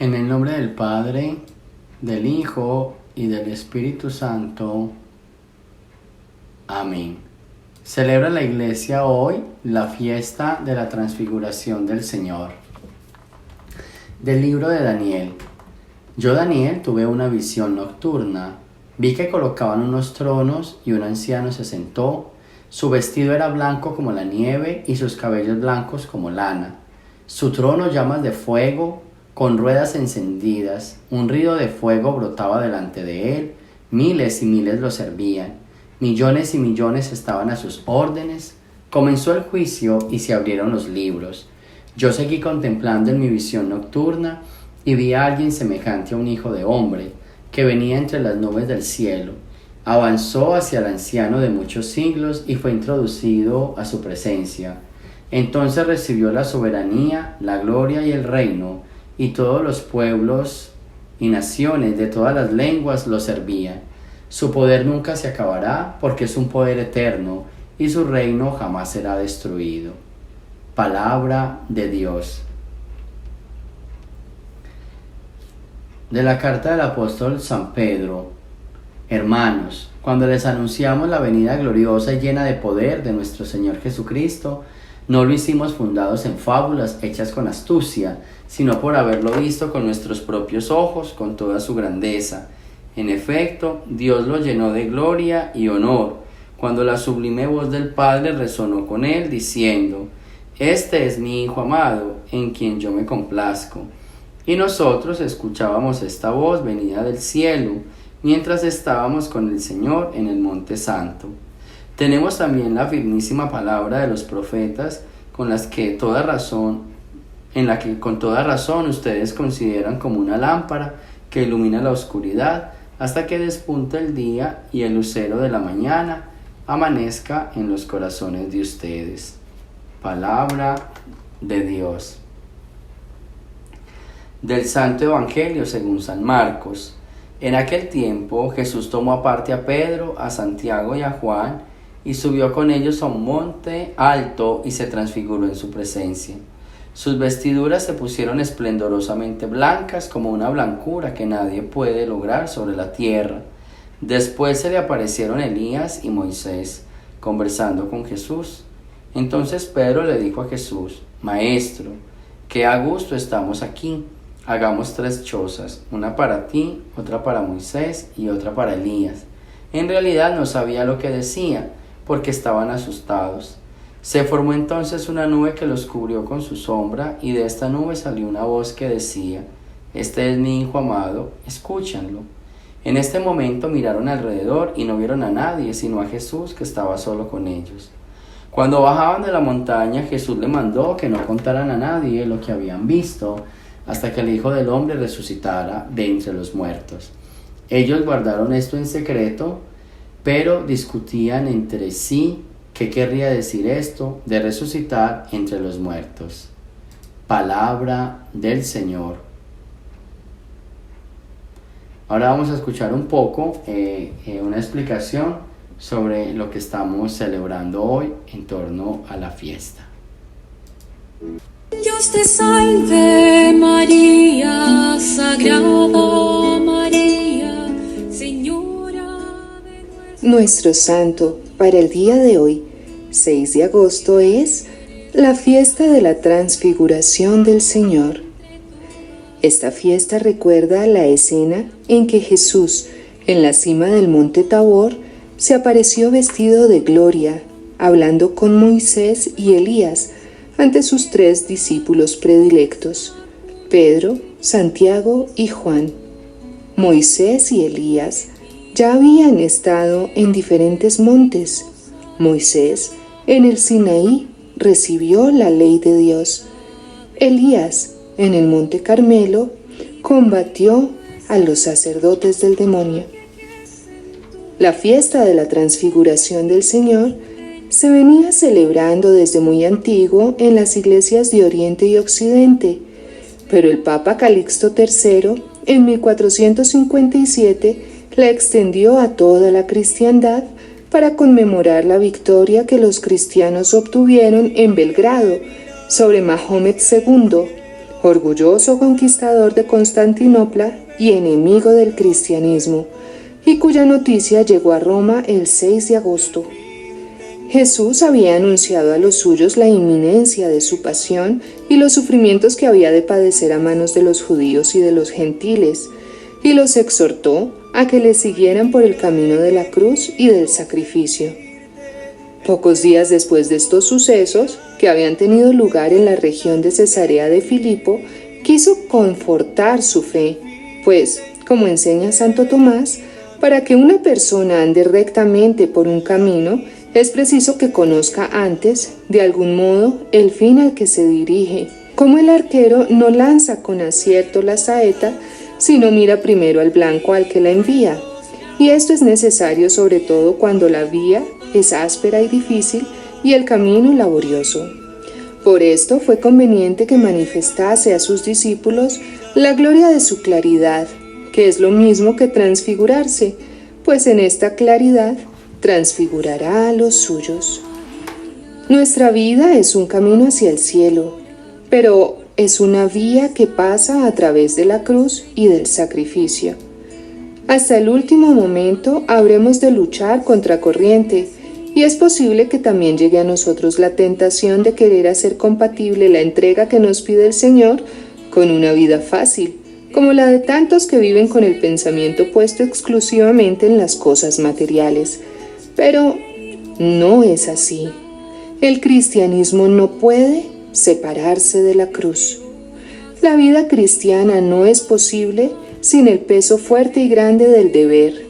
En el nombre del Padre, del Hijo y del Espíritu Santo. Amén. Celebra la Iglesia hoy la fiesta de la transfiguración del Señor. Del libro de Daniel. Yo, Daniel, tuve una visión nocturna. Vi que colocaban unos tronos y un anciano se sentó. Su vestido era blanco como la nieve y sus cabellos blancos como lana. Su trono llamas de fuego con ruedas encendidas. Un río de fuego brotaba delante de él. Miles y miles lo servían. Millones y millones estaban a sus órdenes. Comenzó el juicio y se abrieron los libros. Yo seguí contemplando en mi visión nocturna y vi a alguien semejante a un hijo de hombre que venía entre las nubes del cielo. Avanzó hacia el anciano de muchos siglos y fue introducido a su presencia. Entonces recibió la soberanía, la gloria y el reino, y todos los pueblos y naciones de todas las lenguas lo servían. Su poder nunca se acabará, porque es un poder eterno, y su reino jamás será destruido. Palabra de Dios. De la carta del apóstol San Pedro. Hermanos, cuando les anunciamos la venida gloriosa y llena de poder de nuestro Señor Jesucristo, no lo hicimos fundados en fábulas hechas con astucia, sino por haberlo visto con nuestros propios ojos, con toda su grandeza. En efecto, Dios lo llenó de gloria y honor, cuando la sublime voz del Padre resonó con él, diciendo: Este es mi Hijo amado, en quien yo me complazco. Y nosotros escuchábamos esta voz venida del cielo, mientras estábamos con el Señor en el Monte Santo. Tenemos también la firmísima palabra de los profetas, en la que con toda razón ustedes consideran como una lámpara que ilumina la oscuridad, hasta que despunte el día y el lucero de la mañana amanezca en los corazones de ustedes. Palabra de Dios. Del Santo Evangelio según San Marcos. En aquel tiempo Jesús tomó aparte a Pedro, a Santiago y a Juan, y subió con ellos a un monte alto y se transfiguró en su presencia. Sus vestiduras se pusieron esplendorosamente blancas, como una blancura que nadie puede lograr sobre la tierra. Después se le aparecieron Elías y Moisés, conversando con Jesús. Entonces Pedro le dijo a Jesús: Maestro, qué a gusto estamos aquí. Hagamos 3 chozas, una para ti, otra para Moisés y otra para Elías. En realidad no sabía lo que decía, porque estaban asustados. Se formó entonces una nube que los cubrió con su sombra, y de esta nube salió una voz que decía: Este es mi Hijo amado, escúchanlo. En este momento miraron alrededor y no vieron a nadie, sino a Jesús, que estaba solo con ellos. Cuando bajaban de la montaña, Jesús le mandó que no contaran a nadie lo que habían visto, hasta que el Hijo del Hombre resucitara de entre los muertos. Ellos guardaron esto en secreto, pero discutían entre sí qué querría decir esto de resucitar entre los muertos. Palabra del Señor. Ahora vamos a escuchar un poco una explicación sobre lo que estamos celebrando hoy en torno a la fiesta. Dios te salve María, Sagrada María, Señora de Nuestro santo para el día de hoy, 6 de agosto, es la fiesta de la transfiguración del Señor. Esta fiesta recuerda la escena en que Jesús, en la cima del monte Tabor, se apareció vestido de gloria, hablando con Moisés y Elías, ante sus 3 discípulos predilectos, Pedro, Santiago y Juan. Moisés y Elías ya habían estado en diferentes montes. Moisés, en el Sinaí, recibió la ley de Dios. Elías, en el monte Carmelo, combatió a los sacerdotes del demonio. La fiesta de la transfiguración del Señor se venía celebrando desde muy antiguo en las iglesias de Oriente y Occidente, pero el Papa Calixto III, en 1457, la extendió a toda la cristiandad para conmemorar la victoria que los cristianos obtuvieron en Belgrado sobre Mahomet II, orgulloso conquistador de Constantinopla y enemigo del cristianismo, y cuya noticia llegó a Roma el 6 de agosto. Jesús había anunciado a los suyos la inminencia de su pasión y los sufrimientos que había de padecer a manos de los judíos y de los gentiles, y los exhortó a que le siguieran por el camino de la cruz y del sacrificio. Pocos días después de estos sucesos, que habían tenido lugar en la región de Cesarea de Filipo, quiso confortar su fe, pues, como enseña Santo Tomás, para que una persona ande rectamente por un camino, es preciso que conozca antes, de algún modo, el fin al que se dirige. Como el arquero no lanza con acierto la saeta, sino mira primero al blanco al que la envía. Y esto es necesario sobre todo cuando la vía es áspera y difícil y el camino laborioso. Por esto fue conveniente que manifestase a sus discípulos la gloria de su claridad, que es lo mismo que transfigurarse, pues en esta claridad transfigurará a los suyos. Nuestra vida es un camino hacia el cielo, pero es una vía que pasa a través de la cruz y del sacrificio. Hasta el último momento habremos de luchar contra corriente, y es posible que también llegue a nosotros la tentación de querer hacer compatible la entrega que nos pide el Señor con una vida fácil, como la de tantos que viven con el pensamiento puesto exclusivamente en las cosas materiales. Pero no es así. El cristianismo no puede separarse de la cruz. La vida cristiana no es posible sin el peso fuerte y grande del deber.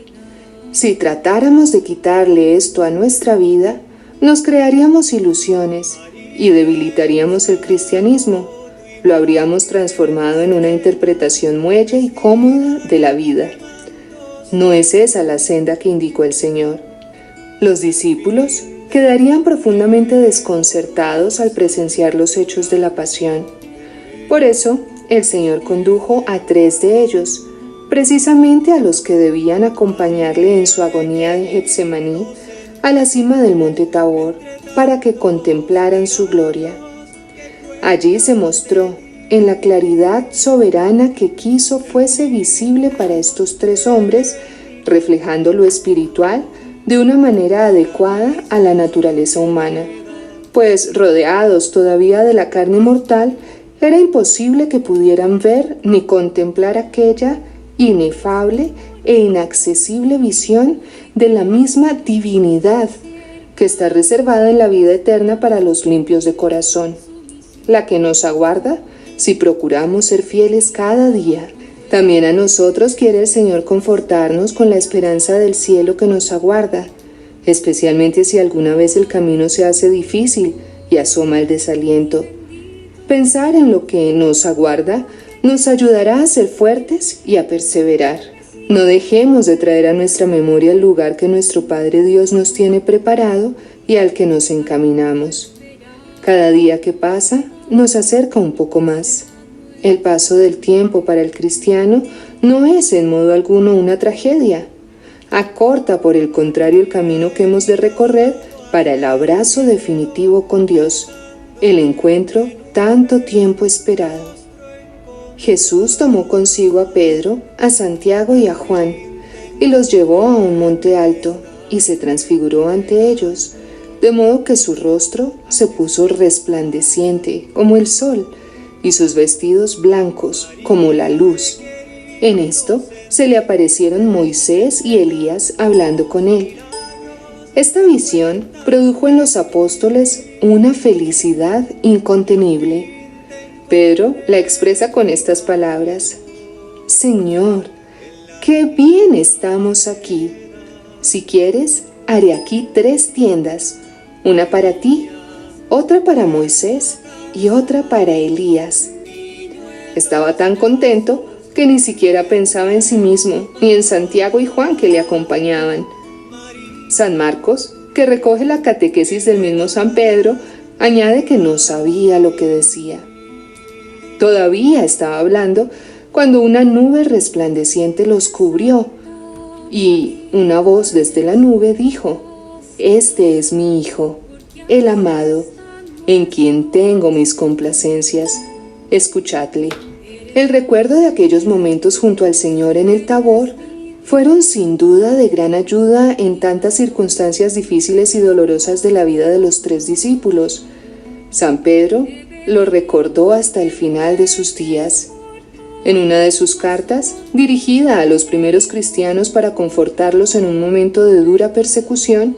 Si tratáramos de quitarle esto a nuestra vida, nos crearíamos ilusiones y debilitaríamos el cristianismo. Lo habríamos transformado en una interpretación muelle y cómoda de la vida. No es esa la senda que indicó el Señor. Los discípulos quedarían profundamente desconcertados al presenciar los hechos de la pasión. Por eso, el Señor condujo a 3 de ellos, precisamente a los que debían acompañarle en su agonía de Getsemaní, a la cima del monte Tabor, para que contemplaran su gloria. Allí se mostró, en la claridad soberana que quiso fuese visible para estos 3 hombres, reflejando lo espiritual de una manera adecuada a la naturaleza humana, pues rodeados todavía de la carne mortal, era imposible que pudieran ver ni contemplar aquella inefable e inaccesible visión de la misma divinidad que está reservada en la vida eterna para los limpios de corazón, la que nos aguarda si procuramos ser fieles cada día. También a nosotros quiere el Señor confortarnos con la esperanza del cielo que nos aguarda, especialmente si alguna vez el camino se hace difícil y asoma el desaliento. Pensar en lo que nos aguarda nos ayudará a ser fuertes y a perseverar. No dejemos de traer a nuestra memoria el lugar que nuestro Padre Dios nos tiene preparado y al que nos encaminamos. Cada día que pasa nos acerca un poco más. El paso del tiempo para el cristiano no es en modo alguno una tragedia. Acorta por el contrario el camino que hemos de recorrer para el abrazo definitivo con Dios, el encuentro tanto tiempo esperado. Jesús tomó consigo a Pedro, a Santiago y a Juan, y los llevó a un monte alto, y se transfiguró ante ellos, de modo que su rostro se puso resplandeciente como el sol, y sus vestidos blancos como la luz. En esto se le aparecieron Moisés y Elías hablando con él. Esta visión produjo en los apóstoles una felicidad incontenible. Pedro la expresa con estas palabras: Señor, qué bien estamos aquí. Si quieres, haré aquí 3 tiendas, una para ti, otra para Moisés y otra para Elías. Estaba tan contento que ni siquiera pensaba en sí mismo, ni en Santiago y Juan que le acompañaban. San Marcos, que recoge la catequesis del mismo San Pedro, añade que no sabía lo que decía. Todavía estaba hablando cuando una nube resplandeciente los cubrió y una voz desde la nube dijo: Este es mi Hijo, el amado, en quien tengo mis complacencias. escuchadle. El recuerdo de aquellos momentos junto al Señor en el Tabor fueron sin duda de gran ayuda en tantas circunstancias difíciles y dolorosas de la vida de los 3 discípulos. San Pedro lo recordó hasta el final de sus días. En una de sus cartas, dirigida a los primeros cristianos para confortarlos en un momento de dura persecución,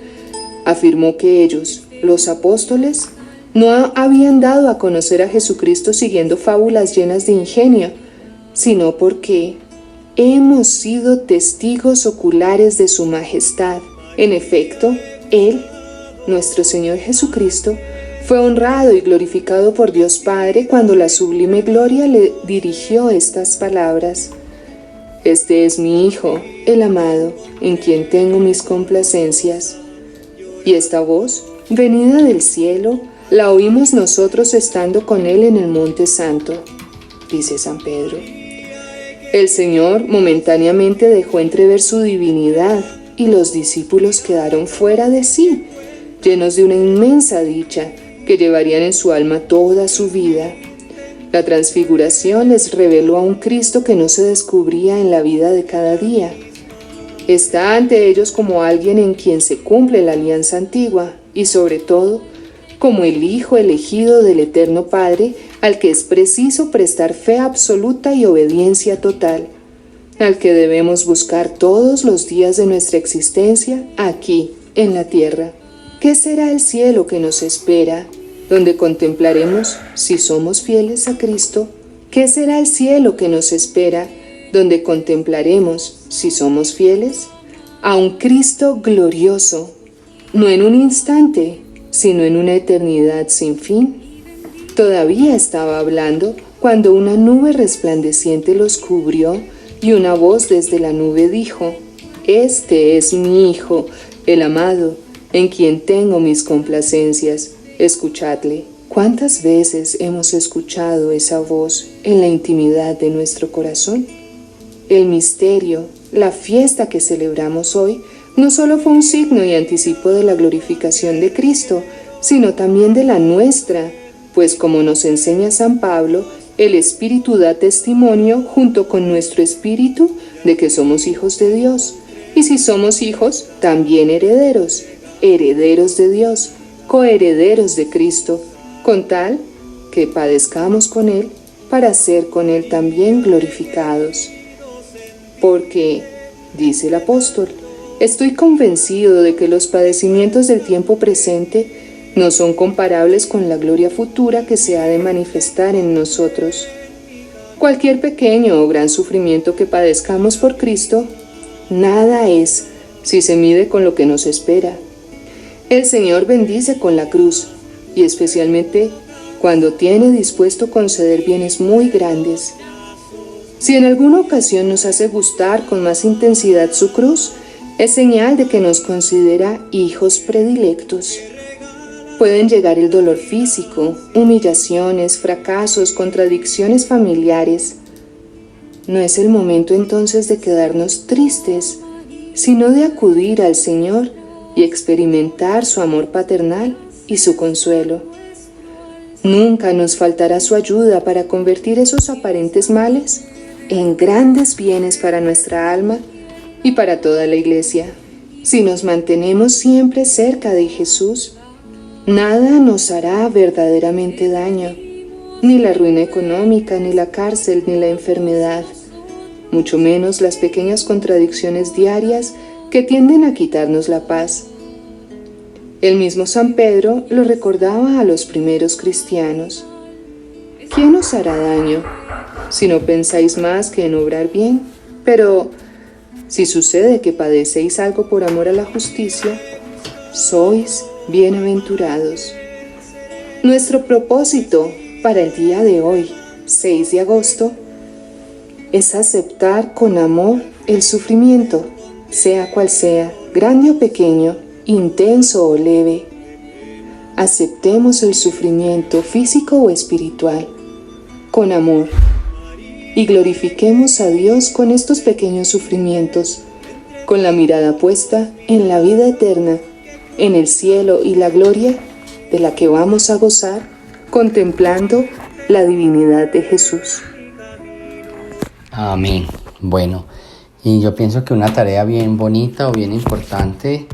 afirmó que ellos, los apóstoles, no habían dado a conocer a Jesucristo siguiendo fábulas llenas de ingenio, sino porque hemos sido testigos oculares de su majestad. En efecto, Él, nuestro Señor Jesucristo, fue honrado y glorificado por Dios Padre cuando la sublime gloria le dirigió estas palabras: Este es mi Hijo, el amado, en quien tengo mis complacencias. Y esta voz, venida del cielo, la oímos nosotros estando con Él en el Monte Santo, dice San Pedro. El Señor momentáneamente dejó entrever su divinidad y los discípulos quedaron fuera de sí, llenos de una inmensa dicha que llevarían en su alma toda su vida. La transfiguración les reveló a un Cristo que no se descubría en la vida de cada día. Está ante ellos como alguien en quien se cumple la alianza antigua y sobre todo como el Hijo elegido del Eterno Padre, al que es preciso prestar fe absoluta y obediencia total, al que debemos buscar todos los días de nuestra existencia aquí en la tierra. ¿Qué será el cielo que nos espera, donde contemplaremos si somos fieles a Cristo? ¿Qué será el cielo que nos espera, donde contemplaremos si somos fieles a un Cristo glorioso, no en un instante, sino en una eternidad sin fin? Todavía estaba hablando cuando una nube resplandeciente los cubrió y una voz desde la nube dijo: Este es mi Hijo, el amado, en quien tengo mis complacencias, escuchadle. ¿Cuántas veces hemos escuchado esa voz en la intimidad de nuestro corazón? El misterio, la fiesta que celebramos hoy, no solo fue un signo y anticipo de la glorificación de Cristo, sino también de la nuestra, pues como nos enseña San Pablo, el Espíritu da testimonio junto con nuestro espíritu de que somos hijos de Dios. Y si somos hijos, también herederos, herederos de Dios, coherederos de Cristo, con tal que padezcamos con Él para ser con Él también glorificados. Porque, dice el apóstol, estoy convencido de que los padecimientos del tiempo presente no son comparables con la gloria futura que se ha de manifestar en nosotros. Cualquier pequeño o gran sufrimiento que padezcamos por Cristo, nada es si se mide con lo que nos espera. El Señor bendice con la cruz, y especialmente cuando tiene dispuesto conceder bienes muy grandes. Si en alguna ocasión nos hace gustar con más intensidad su cruz, es señal de que nos considera hijos predilectos. Pueden llegar el dolor físico, humillaciones, fracasos, contradicciones familiares. No es el momento entonces de quedarnos tristes, sino de acudir al Señor y experimentar su amor paternal y su consuelo. Nunca nos faltará su ayuda para convertir esos aparentes males en grandes bienes para nuestra alma y para toda la Iglesia. Si nos mantenemos siempre cerca de Jesús, nada nos hará verdaderamente daño, ni la ruina económica, ni la cárcel, ni la enfermedad, mucho menos las pequeñas contradicciones diarias que tienden a quitarnos la paz. El mismo San Pedro lo recordaba a los primeros cristianos. ¿Quién os hará daño si no pensáis más que en obrar bien? Pero si sucede que padecéis algo por amor a la justicia, sois bienaventurados. Nuestro propósito para el día de hoy, 6 de agosto, es aceptar con amor el sufrimiento, sea cual sea, grande o pequeño, intenso o leve. Aceptemos el sufrimiento físico o espiritual con amor y glorifiquemos a Dios con estos pequeños sufrimientos, con la mirada puesta en la vida eterna, en el cielo y la gloria de la que vamos a gozar contemplando la divinidad de Jesús. Amén. Bueno, y yo pienso que una tarea bien bonita o bien importante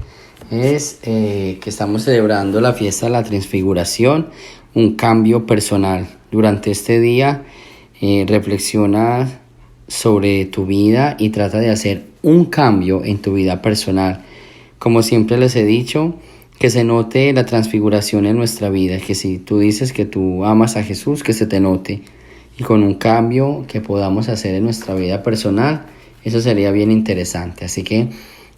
es que estamos celebrando la fiesta de la Transfiguración, un cambio personal. Durante este día reflexiona sobre tu vida y trata de hacer un cambio en tu vida personal. Como siempre les he dicho, que se note la transfiguración en nuestra vida, que si tú dices que tú amas a Jesús, que se te note. Y con un cambio que podamos hacer en nuestra vida personal, eso sería bien interesante. Así que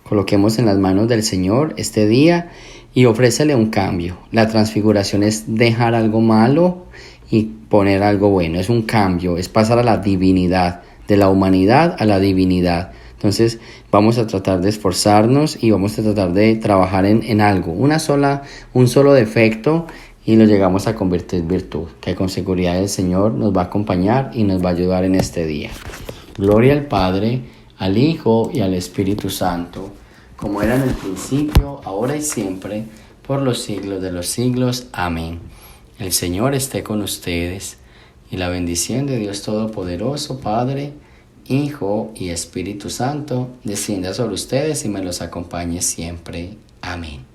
coloquemos en las manos del Señor este día y ofrécele un cambio. La transfiguración es dejar algo malo y poner algo bueno. Es un cambio, es pasar a la divinidad, de la humanidad a la divinidad. Entonces vamos a tratar de esforzarnos y vamos a tratar de trabajar en algo, un solo defecto, y lo llegamos a convertir en virtud, que con seguridad el Señor nos va a acompañar y nos va a ayudar en este día. Gloria al Padre, al Hijo y al Espíritu Santo, como era en el principio, ahora y siempre, por los siglos de los siglos. Amén. El Señor esté con ustedes, y la bendición de Dios Todopoderoso, Padre, Hijo y Espíritu Santo, descienda sobre ustedes y me los acompañe siempre. Amén.